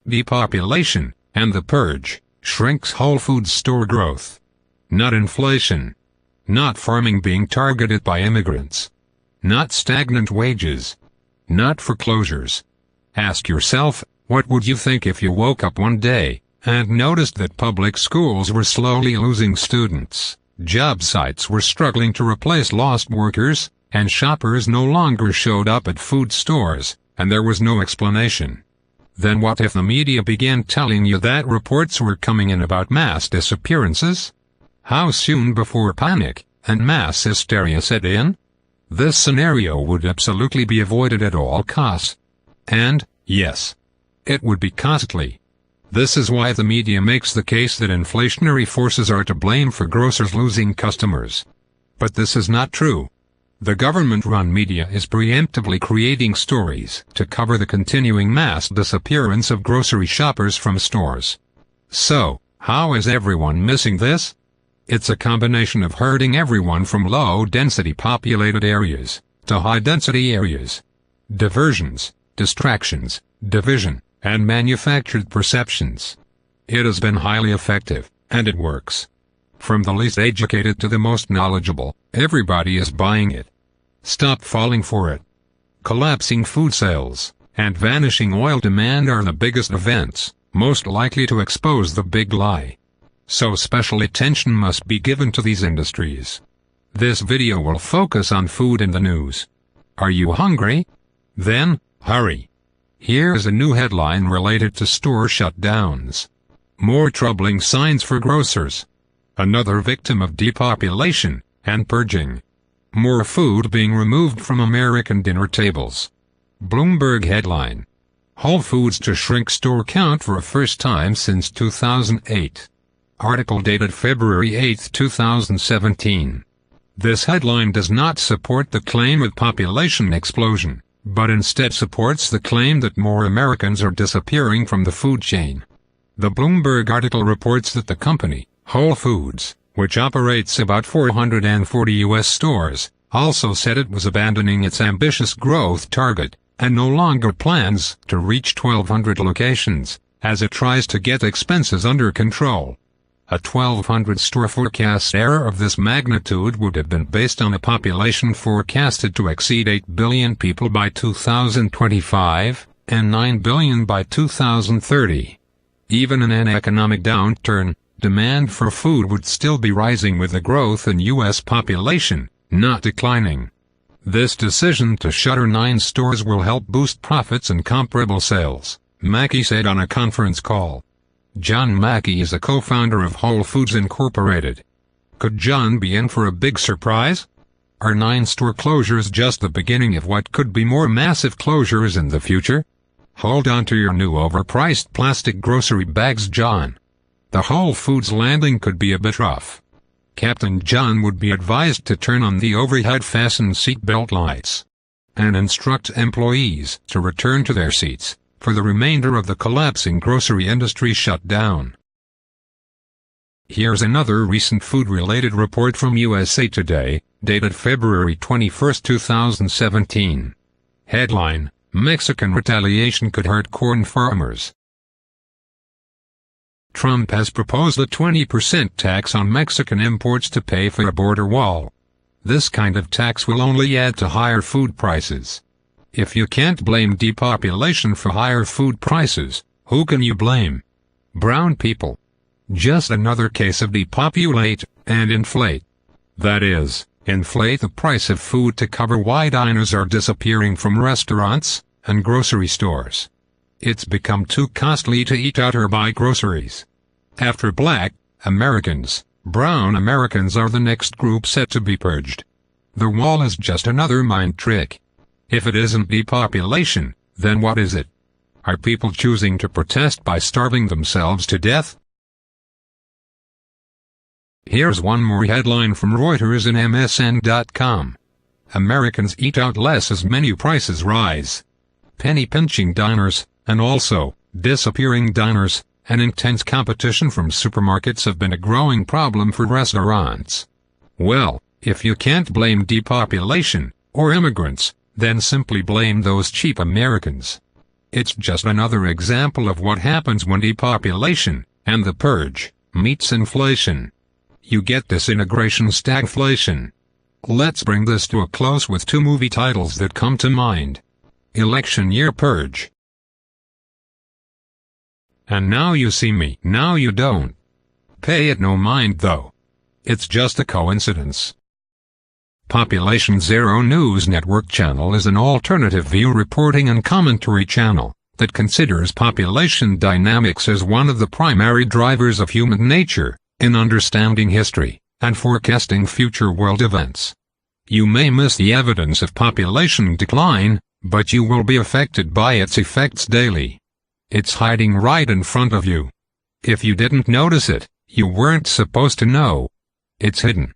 Depopulation, and the Purge, shrinks Whole Foods store growth. Not inflation. Not farming being targeted by immigrants. Not stagnant wages. Not foreclosures. Ask yourself, what would you think if you woke up one day and noticed that public schools were slowly losing students, job sites were struggling to replace lost workers, and shoppers no longer showed up at food stores, and there was no explanation? Then what if the media began telling you that reports were coming in about mass disappearances? How soon before panic and mass hysteria set in? This scenario would absolutely be avoided at all costs. And, yes, it would be costly. This is why the media makes the case that inflationary forces are to blame for grocers losing customers. But this is not true. The government-run media is preemptively creating stories to cover the continuing mass disappearance of grocery shoppers from stores. So, how is everyone missing this? It's a combination of herding everyone from low-density populated areas to high-density areas. Diversions, distractions, division, and manufactured perceptions. It has been highly effective, and it works. From the least educated to the most knowledgeable, everybody is buying it. Stop falling for it. Collapsing food sales and vanishing oil demand are the biggest events, most likely to expose the big lie. So special attention must be given to these industries. This video will focus on food in the news. Are you hungry? Then, hurry. Here is a new headline related to store shutdowns. More troubling signs for grocers. Another victim of depopulation and purging. More food being removed from American dinner tables. Bloomberg headline. Whole Foods to shrink store count for a first time since 2008. Article dated February 8, 2017. This headline does not support the claim of population explosion, but instead supports the claim that more Americans are disappearing from the food chain. The Bloomberg article reports that the company, Whole Foods, which operates about 440 U.S. stores, also said it was abandoning its ambitious growth target, and no longer plans to reach 1,200 locations, as it tries to get expenses under control. A 1,200 store forecast error of this magnitude would have been based on a population forecasted to exceed 8 billion people by 2025, and 9 billion by 2030. Even in an economic downturn, demand for food would still be rising with the growth in U.S. population, not declining. This decision to shutter 9 stores will help boost profits and comparable sales, Mackey said on a conference call. John Mackey is a co-founder of Whole Foods Incorporated. Could John be in for a big surprise? Are 9 store closures just the beginning of what could be more massive closures in the future? Hold on to your new overpriced plastic grocery bags, John. The Whole Foods landing could be a bit rough. Captain John would be advised to turn on the overhead fastened seatbelt lights and instruct employees to return to their seats for the remainder of the collapsing grocery industry shutdown. Here's another recent food-related report from USA Today, dated February 21, 2017. Headline: Mexican retaliation could hurt corn farmers. Trump has proposed a 20% tax on Mexican imports to pay for a border wall. This kind of tax will only add to higher food prices. If you can't blame depopulation for higher food prices, who can you blame? Brown people. Just another case of depopulate and inflate. That is, inflate the price of food to cover why diners are disappearing from restaurants and grocery stores. It's become too costly to eat out or buy groceries. After Black Americans, brown Americans are the next group set to be purged. The wall is just another mind trick. If it isn't depopulation, then what is it? Are people choosing to protest by starving themselves to death? Here's one more headline from Reuters and MSN.com. Americans eat out less as menu prices rise. Penny-pinching diners, and also, disappearing diners, and intense competition from supermarkets have been a growing problem for restaurants. Well, if you can't blame depopulation, or immigrants, then simply blame those cheap Americans. It's just another example of what happens when depopulation, and the purge, meets inflation. You get disintegration stagflation. Let's bring this to a close with two movie titles that come to mind. Election Year Purge. And Now You See Me, Now You Don't. Pay it no mind though. It's just a coincidence. Population Zero News Network channel is an alternative view reporting and commentary channel that considers population dynamics as one of the primary drivers of human nature in understanding history and forecasting future world events. You may miss the evidence of population decline, but you will be affected by its effects daily. It's hiding right in front of you. If you didn't notice it, you weren't supposed to know. It's hidden.